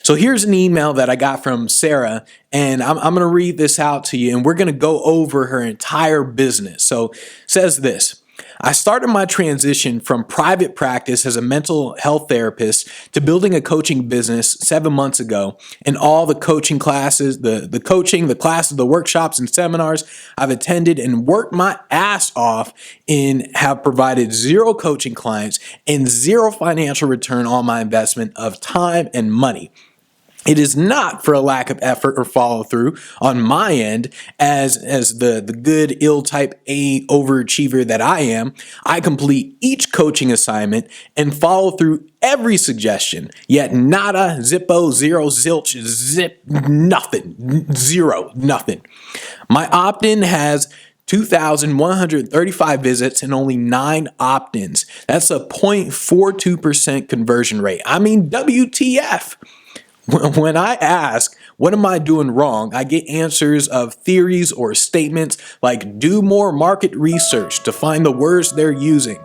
So here's an email that I got from Sarah, and I'm going to read this out to you, and we're going to go over her entire business. So it says this: I started my transition from private practice as a mental health therapist to building a coaching business 7 months ago. And all the coaching classes, the coaching, the classes, the workshops and seminars I've attended and worked my ass off in have provided zero coaching clients and zero financial return on my investment of time and money. It is not for a lack of effort or follow through on my end, as the good ill type A overachiever that I am. I complete each coaching assignment and follow through every suggestion, yet nada, zippo, zero, zilch, zip, nothing, zero, nothing. My opt-in has 2,135 visits and only 9 opt-ins. That's a 0.42% conversion rate. I mean, WTF. When I ask, what am I doing wrong? I get answers of theories or statements like do more market research to find the words they're using.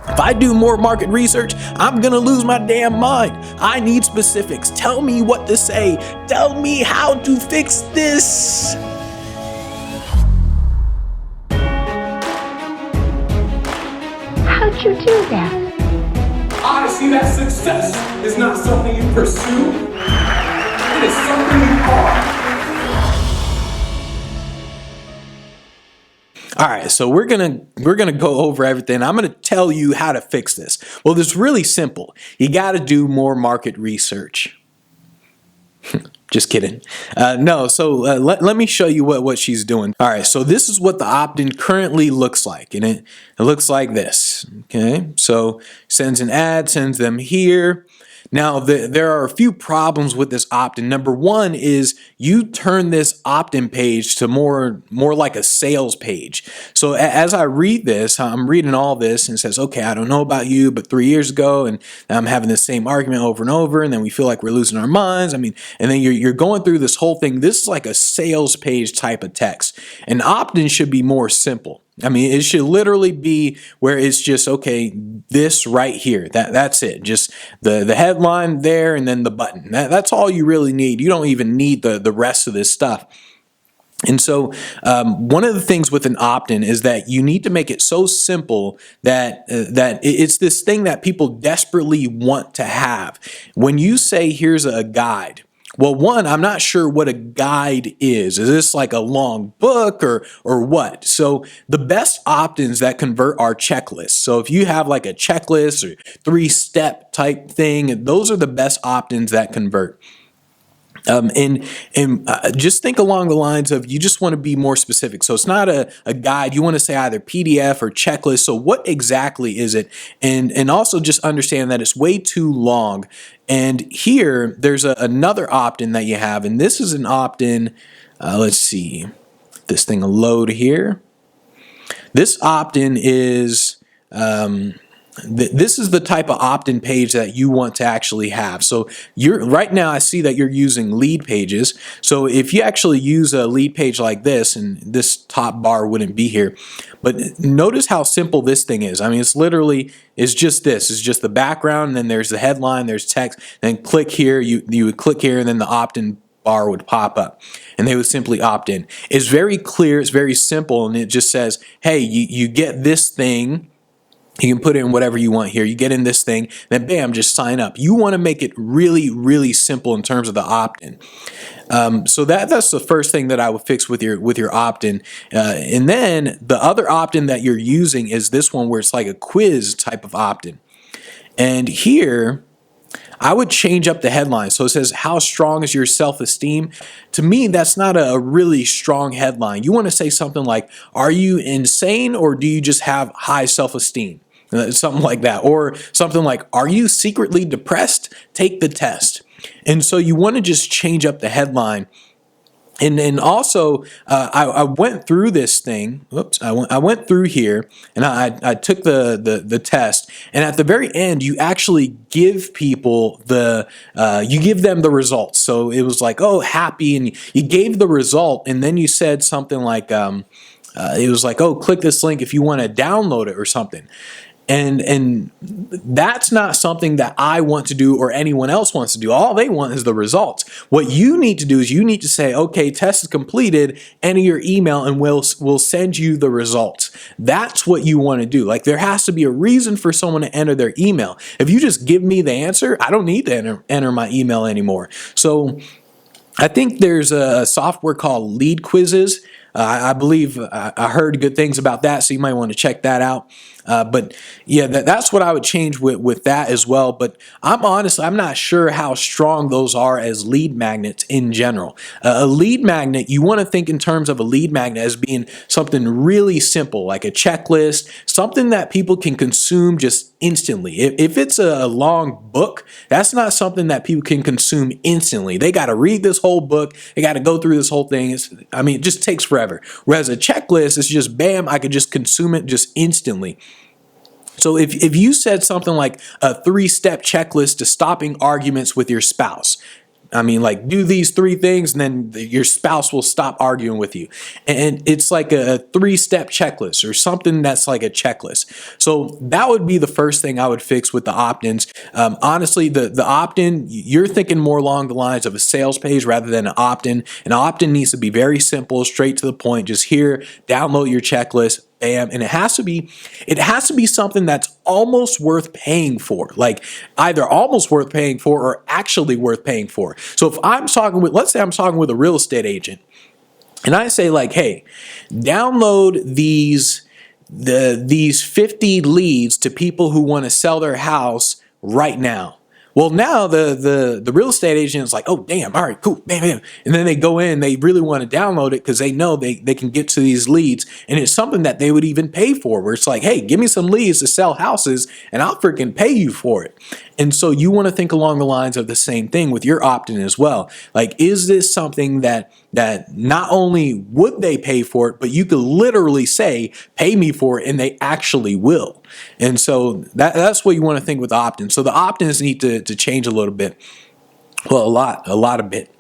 If I do more market research, I'm going to lose my damn mind. I need specifics. Tell me what to say. Tell me how to fix this. How'd you do that? I see that success is not something you pursue, it is something you are. All right, so we're gonna go over everything. I'm gonna tell you how to fix this. Well, it's really simple. You got to do more market research. Just kidding. Let me show you what she's doing. All right, so this is what the opt-in currently looks like, and it looks like this. Okay, so sends an ad, sends them here. Now, there are a few problems with this opt-in. Number one is you turn this opt-in page to more like a sales page. So as I read this, I'm reading all this and it says, okay, I don't know about you, but 3 years ago, and I'm having the same argument over and over, and then we feel like we're losing our minds. I mean, and then you're going through this whole thing. This is like a sales page type of text. And opt-in should be more simple. I mean, it should literally be where it's just, okay, this right here, that's it. Just the headline there and then the button. That's all you really need. You don't even need the rest of this stuff. And so one of the things with an opt-in is that you need to make it so simple that it's this thing that people desperately want to have. When you say, here's a guide, well, one, I'm not sure what a guide is. Is this like a long book or what? So the best opt-ins that convert are checklists. So if you have like a checklist or 3-step type thing, those are the best opt-ins that convert. Just think along the lines of you just want to be more specific. So it's not a guide. You want to say either PDF or checklist. So what exactly is it? And also just understand that it's way too long. And here there's another opt-in that you have. And this is an opt-in. Let's see. This thing will load here. This opt-in is... this is the type of opt-in page that you want to actually have. So right now I see that you're using lead pages. So if you actually use a lead page like this, and this top bar wouldn't be here, but notice how simple this thing is. I mean, it's just this. It's just the background, and then there's the headline, there's text, then click here, you would click here, and then the opt-in bar would pop up and they would simply opt in. It's very clear, it's very simple, and it just says, hey, you get this thing. You can put in whatever you want here. You get in this thing, then bam, just sign up. You want to make it really, really simple in terms of the opt-in. So that's the first thing that I would fix with your opt-in. And then the other opt-in that you're using is this one where it's like a quiz type of opt-in. And here, I would change up the headline. So it says, how strong is your self-esteem? To me, that's not a really strong headline. You want to say something like, are you insane or do you just have high self-esteem? Something like that. Or something like, are you secretly depressed? Take the test. And so you want to just change up the headline. And also, I went through this thing. Oops, I went through here, and I took the test. And at the very end, you actually give people you give them the results. So it was like, oh, happy, and you gave the result, and then you said something like, it was like, oh, click this link if you want to download it or something. And that's not something that I want to do or anyone else wants to do. All they want is the results. What you need to do is you need to say, okay, test is completed, enter your email, and we'll send you the results. That's what you want to do. Like, there has to be a reason for someone to enter their email. If you just give me the answer, I don't need to enter my email anymore. So I think there's a software called Lead Quizzes. I believe I heard good things about that, so you might want to check that out. But yeah, that's what I would change with that as well. But I'm not sure how strong those are as lead magnets in general. A lead magnet, you want to think in terms of a lead magnet as being something really simple, like a checklist, something that people can consume just instantly. If it's a long book, that's not something that people can consume instantly. They got to read this whole book. They got to go through this whole thing. It just takes forever. Whereas a checklist is just bam, I could just consume it just instantly. So if you said something like a 3-step checklist to stopping arguments with your spouse, like, do these 3 things and then your spouse will stop arguing with you. And it's like a 3-step checklist or something that's like a checklist. So that would be the first thing I would fix with the opt-ins. Honestly, the opt-in, you're thinking more along the lines of a sales page rather than an opt-in. An opt-in needs to be very simple, straight to the point. Just here, download your checklist. And it has to be something that's almost worth paying for, like either almost worth paying for or actually worth paying for. So if let's say I'm talking with a real estate agent, and I say like, hey, download these 50 leads to people who want to sell their house right now. Well, now the real estate agent is like, oh, damn, all right, cool, bam, bam. And then they go in, they really want to download it because they know they can get to these leads. And it's something that they would even pay for, where it's like, hey, give me some leads to sell houses and I'll freaking pay you for it. And so you want to think along the lines of the same thing with your opt-in as well. Like, is this something that not only would they pay for it, but you could literally say, pay me for it, and they actually will. And so that's what you want to think with opt-in. So the opt-ins need to change a little bit. Well, a lot of bit.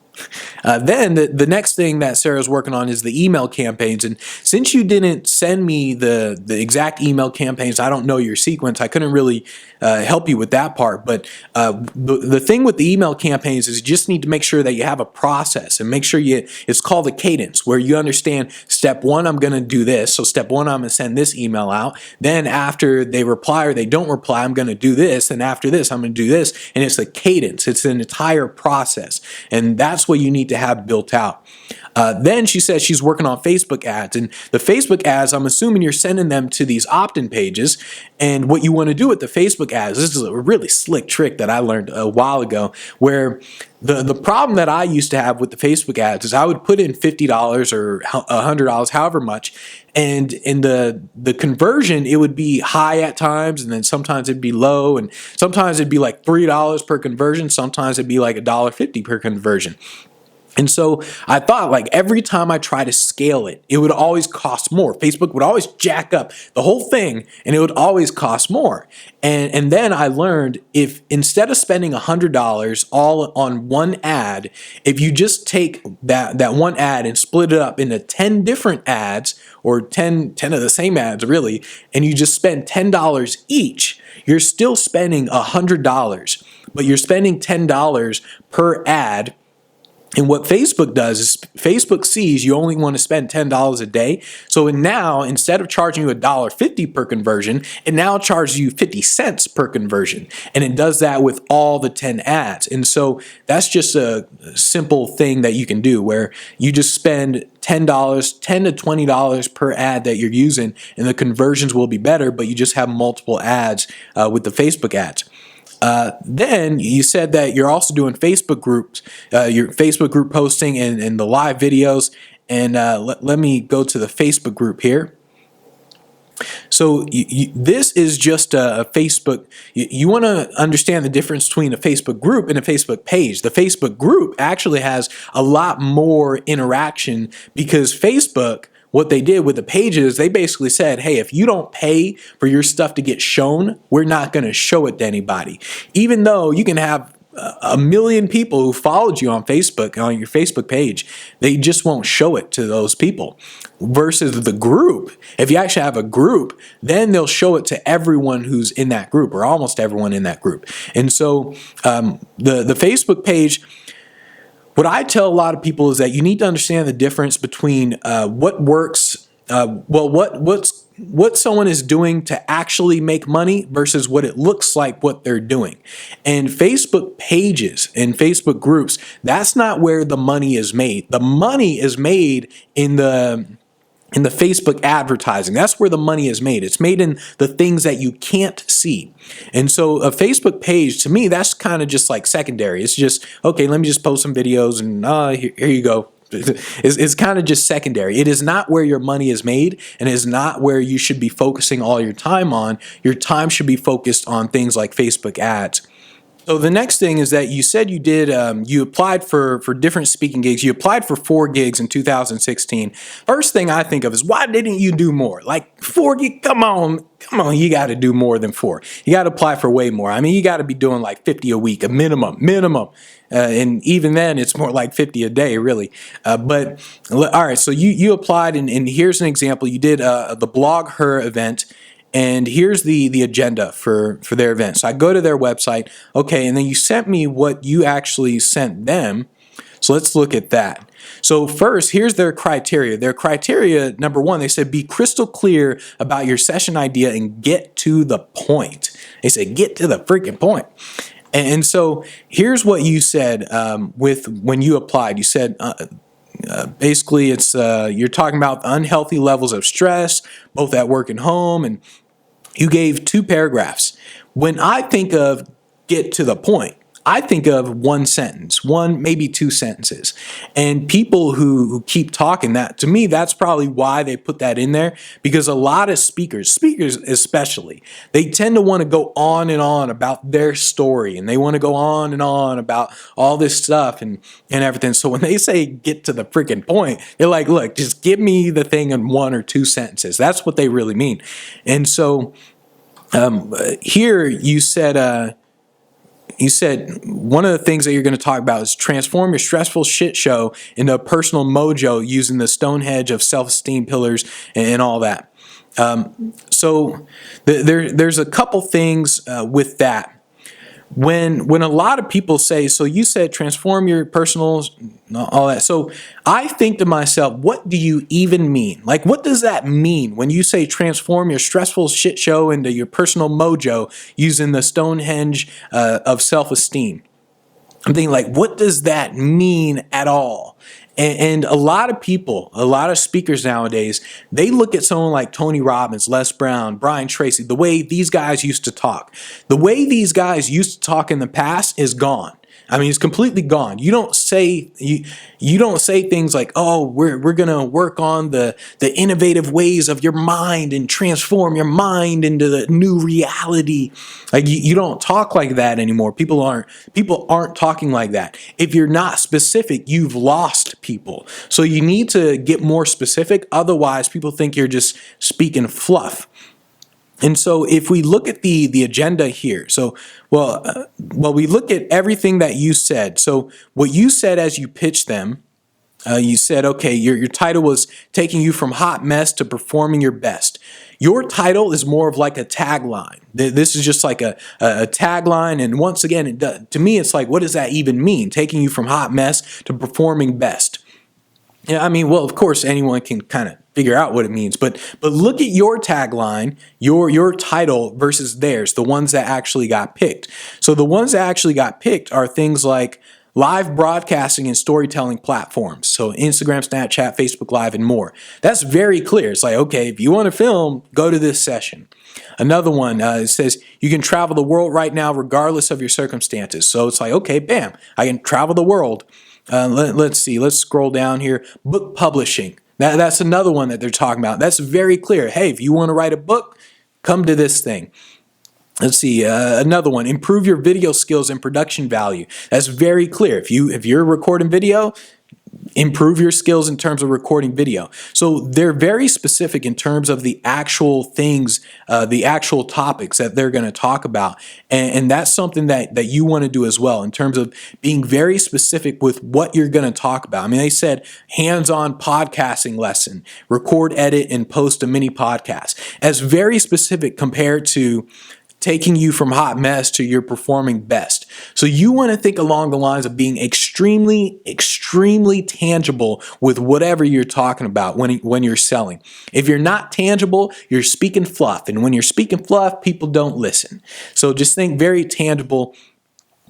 Then the next thing that Sarah's working on is the email campaigns. And since you didn't send me the exact email campaigns, I don't know your sequence. I couldn't really help you with that part. But the thing with the email campaigns is you just need to make sure that you have a process and make sure it's called a cadence, where you understand step 1, I'm going to do this. So step 1, I'm going to send this email out. Then after they reply or they don't reply, I'm going to do this. And after this, I'm going to do this. And it's a cadence. It's an entire process. And that's what you need to have built out. Then she says she's working on Facebook ads, and the Facebook ads, I'm assuming you're sending them to these opt-in pages. And what you want to do with the Facebook ads, this is a really slick trick that I learned a while ago, where the problem that I used to have with the Facebook ads is I would put in $50 or $100, however much, and in the conversion, it would be high at times, and then sometimes it'd be low, and sometimes it'd be like $3 per conversion, sometimes it'd be like $1.50 per conversion. And so I thought, like, every time I try to scale it, it would always cost more. Facebook would always jack up the whole thing, and it would always cost more. And then I learned, if instead of spending $100 all on one ad, if you just take that one ad and split it up into 10 different ads, or 10 of the same ads really, and you just spend $10 each, you're still spending $100, but you're spending $10 per ad. And what Facebook does is Facebook sees you only want to spend $10 a day. So now, instead of charging you $1.50 per conversion, it now charges you 50 cents per conversion. And it does that with all the 10 ads. And so that's just a simple thing that you can do, where you just spend $10 to $20 per ad that you're using, and the conversions will be better, but you just have multiple ads with the Facebook ads. Then you said that you're also doing Facebook groups, your Facebook group posting and the live videos. And let me go to the Facebook group here. So this is just a Facebook. You want to understand the difference between a Facebook group and a Facebook page. The Facebook group actually has a lot more interaction, because Facebook, what they did with the pages, they basically said, hey, if you don't pay for your stuff to get shown, we're not going to show it to anybody. Even though you can have a million people who followed you on Facebook, on your Facebook page, they just won't show it to those people. Versus the group, if you actually have a group, then they'll show it to everyone who's in that group, or almost everyone in that group. And so the Facebook page, what I tell a lot of people is that you need to understand the difference between what works, what someone is doing to actually make money versus what it looks like what they're doing. And Facebook pages and Facebook groups, that's not where the money is made. The money is made in the Facebook advertising. That's where the money is made. It's made in the things that you can't see. And so a Facebook page, to me, that's kind of just like secondary. It's just, okay, let me just post some videos and here you go. It's kind of just secondary. It is not where your money is made, and it is not where you should be focusing all your time on. Your time should be focused on things like Facebook ads. So the next thing is that you said you did, you applied for different speaking gigs. You applied for 4 gigs in 2016. First thing I think of is, why didn't you do more? Like 4 gigs, come on, you got to do more than 4. You got to apply for way more. I mean, you got to be doing like 50 a week, a minimum. And even then, it's more like 50 a day, really. But all right, so you applied, and here's an example. You did the BlogHer event. And here's the agenda for their event. So I go to their website, okay, and then you sent me what you actually sent them. So let's look at that. So first, here's their criteria. Their criteria, number 1, they said be crystal clear about your session idea and get to the point. They said get to the freaking point. And so here's what you said when you applied. You said, basically, it's you're talking about unhealthy levels of stress, both at work and home, and you gave 2 paragraphs. When I think of get to the point, I think of 1 sentence, 1, maybe 2 sentences. And people who keep talking, that to me, that's probably why they put that in there, because a lot of speakers especially, they tend to want to go on and on about their story, and they want to go on and on about all this stuff and everything. So when they say get to the freaking point, they're like, look, just give me the thing in 1 or 2 sentences. That's what they really mean. And so here you said one of the things that you're going to talk about is transform your stressful shit show into a personal mojo using the Stonehenge of self-esteem pillars and all that. So there's a couple things with that. When a lot of people say, so you said transform your personal, all that. So I think to myself, what do you even mean? Like, what does that mean when you say transform your stressful shit show into your personal mojo using the Stonehenge of self-esteem? I'm thinking, like, what does that mean at all? And a lot of people, a lot of speakers nowadays, they look at someone like Tony Robbins, Les Brown, Brian Tracy, the way these guys used to talk. The way these guys used to talk in the past is gone. I mean, it's completely gone. You don't say things like, "Oh, we're gonna work on the innovative ways of your mind and transform your mind into the new reality." Like you don't talk like that anymore. People aren't talking like that. If you're not specific, you've lost people. So you need to get more specific. Otherwise, people think you're just speaking fluff. And so if we look at the agenda here, so, we look at everything that you said. So what you said as you pitched them, you said, okay, your title was taking you from hot mess to performing your best. Your title is more of like a tagline. This is just like a tagline. And once again, to me, it's like, what does that even mean? Taking you from hot mess to performing best. Yeah, I mean, well, of course, anyone can kind of figure out what it means, but look at your tagline, your title versus theirs, the ones that actually got picked. So the ones that actually got picked are things like live broadcasting and storytelling platforms. So Instagram, Snapchat, Facebook Live, and more. That's very clear. It's like, okay, if you want to film, go to this session. Another one, it says you can travel the world right now regardless of your circumstances. So it's like, okay, bam, I can travel the world. Let's see. Let's scroll down here. Book publishing. That's another one that they're talking about. That's very clear. Hey, if you want to write a book, come to this thing. Let's see. Another one. Improve your video skills and production value. That's very clear. If you're recording video, Improve your skills in terms of recording video. So they're very specific in terms of the actual things, the actual topics that they're going to talk about. And that's something that you want to do as well in terms of being very specific with what you're going to talk about. I mean, they said hands-on podcasting lesson, record, edit, and post a mini podcast. As very specific compared to taking you from hot mess to your performing best. So you want to think along the lines of being extremely, extremely tangible with whatever you're talking about when you're selling. If you're not tangible, you're speaking fluff. And when you're speaking fluff, people don't listen. So just think very tangible.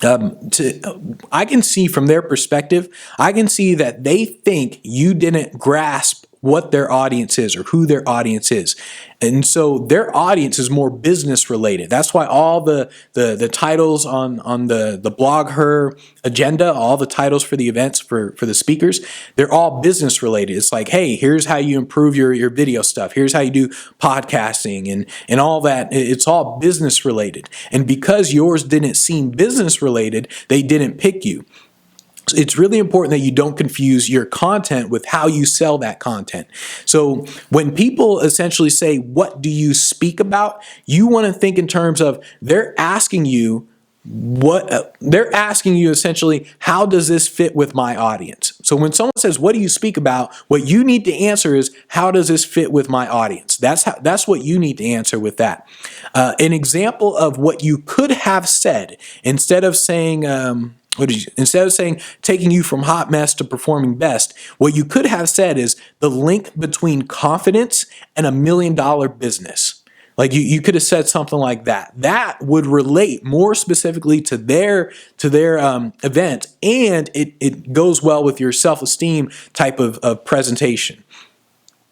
I can see from their perspective, I can see that they think you didn't grasp what their audience is or who their audience is. And so their audience is more business related. That's why all the titles on the BlogHer agenda, all the titles for the events for the speakers, they're all business related. It's like, hey, here's how you improve your video stuff. Here's how you do podcasting and all that. It's all business related. And because yours didn't seem business related, they didn't pick you. It's really important that you don't confuse your content with how you sell that content. So when people essentially say, what do you speak about? You want to think in terms of they're asking you essentially, how does this fit with my audience? So when someone says, what do you speak about? What you need to answer is, how does this fit with my audience? That's what you need to answer with that. An example of what you could have said instead of saying, instead of saying taking you from hot mess to performing best, what you could have said is the link between confidence and $1 million business. Like you could have said something like that. That would relate more specifically to their event, and it goes well with your self-esteem type of presentation.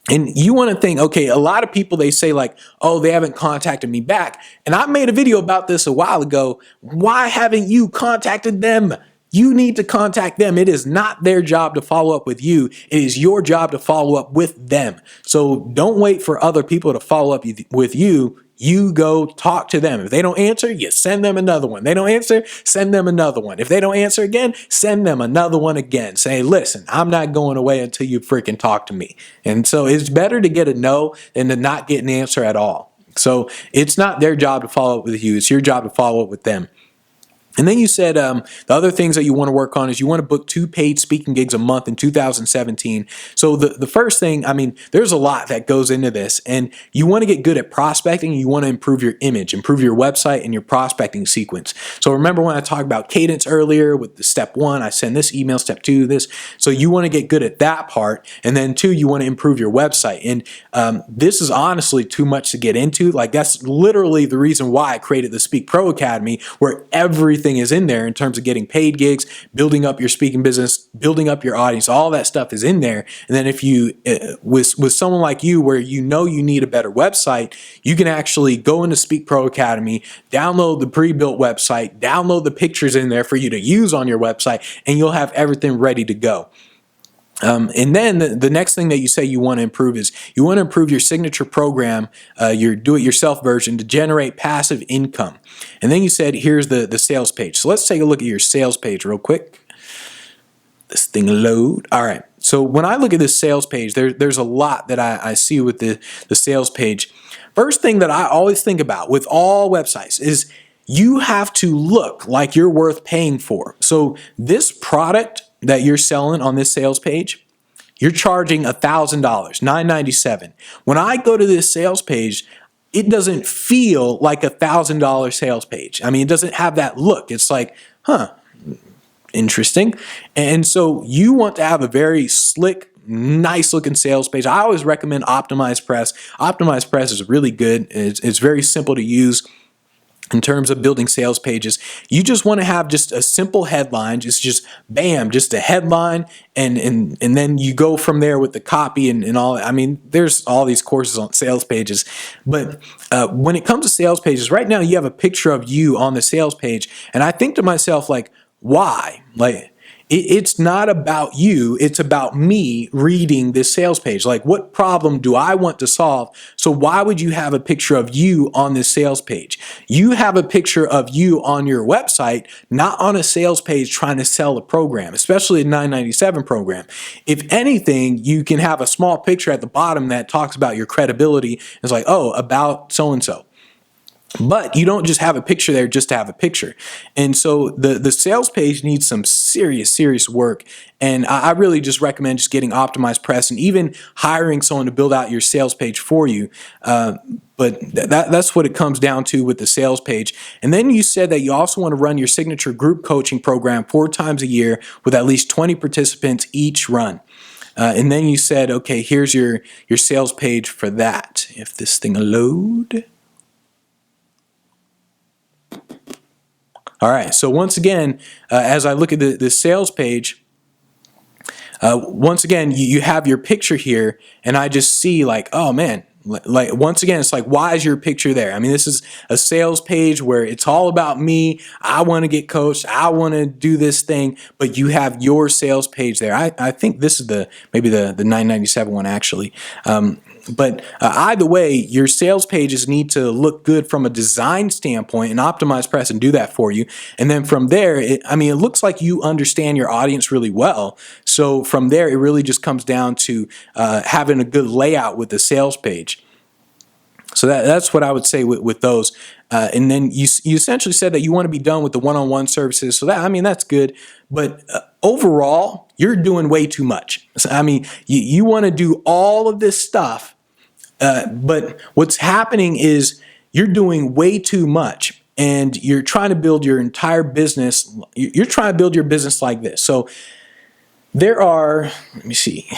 And you want to think, okay, a lot of people, they say like, oh, they haven't contacted me back. And I made a video about this a while ago. Why haven't you contacted them? You need to contact them. It is not their job to follow up with you. It is your job to follow up with them. So don't wait for other people to follow up with you. You go talk to them. If they don't answer, you send them another one. They don't answer, send them another one. If they don't answer again, send them another one again. Say, listen, I'm not going away until you freaking talk to me. And so it's better to get a no than to not get an answer at all. So it's not their job to follow up with you. It's your job to follow up with them. And then you said the other things that you want to work on is you want to book 2 paid speaking gigs a month in 2017. So the first thing, I mean, there's a lot that goes into this, and you want to get good at prospecting. You want to improve your image, improve your website and your prospecting sequence. So remember when I talked about cadence earlier with the step 1, I send this email, step 2, this. So you want to get good at that part. And then 2, you want to improve your website. And this is honestly too much to get into. Like that's literally the reason why I created the Speak Pro Academy, where everything is in there in terms of getting paid gigs, building up your speaking business, building up your audience. All that stuff is in there. And then if you, with someone like you, where you know you need a better website, you can actually go into Speak Pro Academy, download the pre-built website, download the pictures in there for you to use on your website, and you'll have everything ready to go. And then the next thing that you say you want to improve is you want to improve your signature program, your do-it-yourself version, to generate passive income. And then you said, here's the sales page. So let's take a look at your sales page real quick. This thing load. All right. So when I look at this sales page, there's a lot that I see with the sales page. First thing that I always think about with all websites is you have to look like you're worth paying for. So this product that you're selling on this sales page, you're charging $1,000, $997. When I go to this sales page, it doesn't feel like $1,000 sales page. I mean, it doesn't have that look. It's like, interesting. And so you want to have a very slick, nice looking sales page. I always recommend Optimize Press. Optimize Press is really good. It's very simple to use. In terms of building sales pages, you just want to have just a simple headline, just bam, just a headline, and then you go from there with the copy and all. I mean, there's all these courses on sales pages, but when it comes to sales pages, right now you have a picture of you on the sales page, and I think to myself, like, why? Like, It's not about you. It's about me reading this sales page. Like, what problem do I want to solve? So why would you have a picture of you on this sales page? You have a picture of you on your website, not on a sales page trying to sell a program, especially a 997 program. If anything, you can have a small picture at the bottom that talks about your credibility. It's like, oh, about so-and-so. But you don't just have a picture there just to have a picture. And so the sales page needs some serious work. And I really just recommend just getting optimized press and even hiring someone to build out your sales page for you. But that's what it comes down to with the sales page. And then you said that you also want to run your signature group coaching program 4 times a year with at least 20 participants each run. And then you said, okay, here's your sales page for that. If this thing will load. All right, so once again, as I look at the sales page, once again, you have your picture here, and I just see like, oh man, like once again, it's like, why is your picture there? I mean, this is a sales page where it's all about me. I want to get coached. I want to do this thing, but you have your sales page there. I think this is maybe the 997 one actually. But either way, your sales pages need to look good from a design standpoint, and Optimize Press and do that for you. And then from there, it looks like you understand your audience really well. So from there, it really just comes down to having a good layout with the sales page. So that's what I would say with those. And then you essentially said that you want to be done with the one-on-one services. So that's good. But overall, you're doing way too much. You want to do all of this stuff. But what's happening is you're doing way too much, and you're trying to build your entire business. You're trying to build your business like this. So let me see.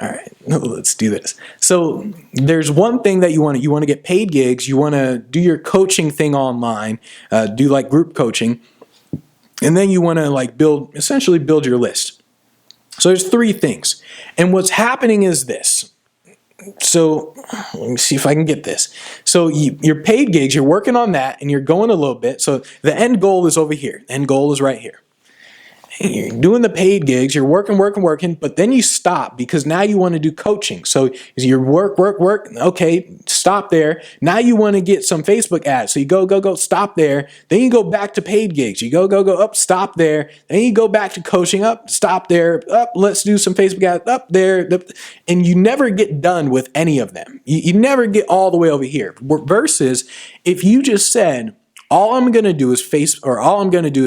All right, let's do this. So there's one thing that you want to get paid gigs. You want to do your coaching thing online, do like group coaching, and then you want to essentially build your list. So there's 3 things, and what's happening is this. So let me see if I can get this. So your paid gigs, you're working on that, and you're going a little bit. So the end goal is over here. The end goal is right here. And you're doing the paid gigs, you're working, but then you stop because now you want to do coaching. So you work. Okay, stop there. Now you want to get some Facebook ads. So you go, stop there. Then you go back to paid gigs. You go, up, stop there. Then you go back to coaching, up, stop there, up, let's do some Facebook ads, up there. And you never get done with any of them. You never get all the way over here. Versus if you just said, all I'm going to do is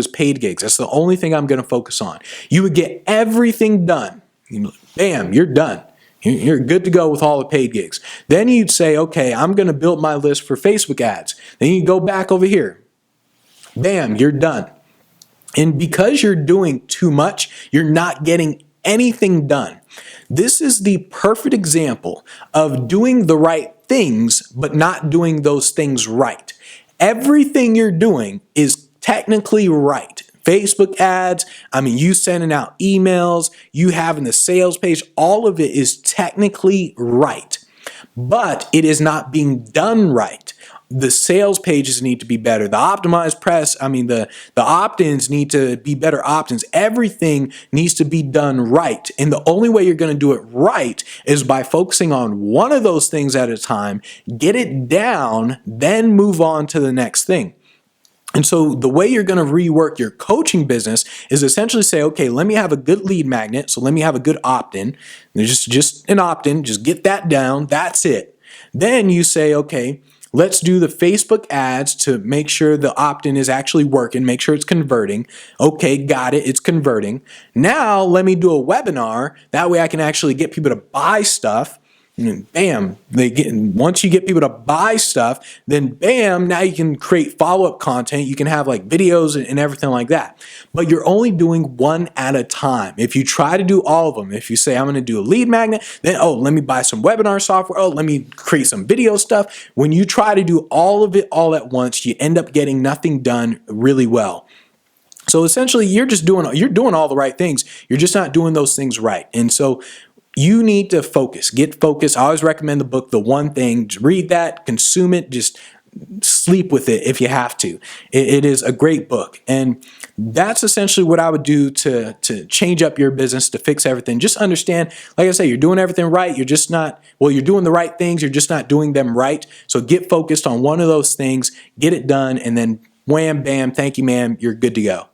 paid gigs. That's the only thing I'm going to focus on. You would get everything done. Bam, you're done. You're good to go with all the paid gigs. Then you'd say, okay, I'm going to build my list for Facebook ads. Then you go back over here. Bam, you're done. And because you're doing too much, you're not getting anything done. This is the perfect example of doing the right things, but not doing those things right. Everything you're doing is technically right. Facebook ads, you sending out emails, you having the sales page, all of it is technically right. But it is not being done right. The sales pages need to be better. The optimized press, the opt-ins need to be better opt-ins. Everything needs to be done right. And the only way you're going to do it right is by focusing on one of those things at a time, get it down, then move on to the next thing. And so the way you're going to rework your coaching business is essentially say, okay, let me have a good lead magnet. So let me have a good opt-in. Just an opt-in, just get that down. That's it. Then you say, okay, let's do the Facebook ads to make sure the opt-in is actually working, make sure it's converting. Okay, got it, it's converting. Now let me do a webinar. That way I can actually get people to buy stuff. And bam, once you get people to buy stuff, then bam, now you can create follow-up content. You can have like videos and everything like that. But you're only doing one at a time. If you try to do all of them, if you say I'm going to do a lead magnet, then let me buy some webinar software. Let me create some video stuff. When you try to do all of it all at once, you end up getting nothing done really well. So essentially, you're doing all the right things. You're just not doing those things right. And so you need to focus, get focused. I always recommend the book, The One Thing. Just read that, consume it, just sleep with it if you have to. It is a great book. And that's essentially what I would do to change up your business, to fix everything. Just understand, like I say, you're doing everything right. You're just not, well, you're doing the right things. You're just not doing them right. So get focused on one of those things, get it done, and then wham, bam, thank you, ma'am, you're good to go.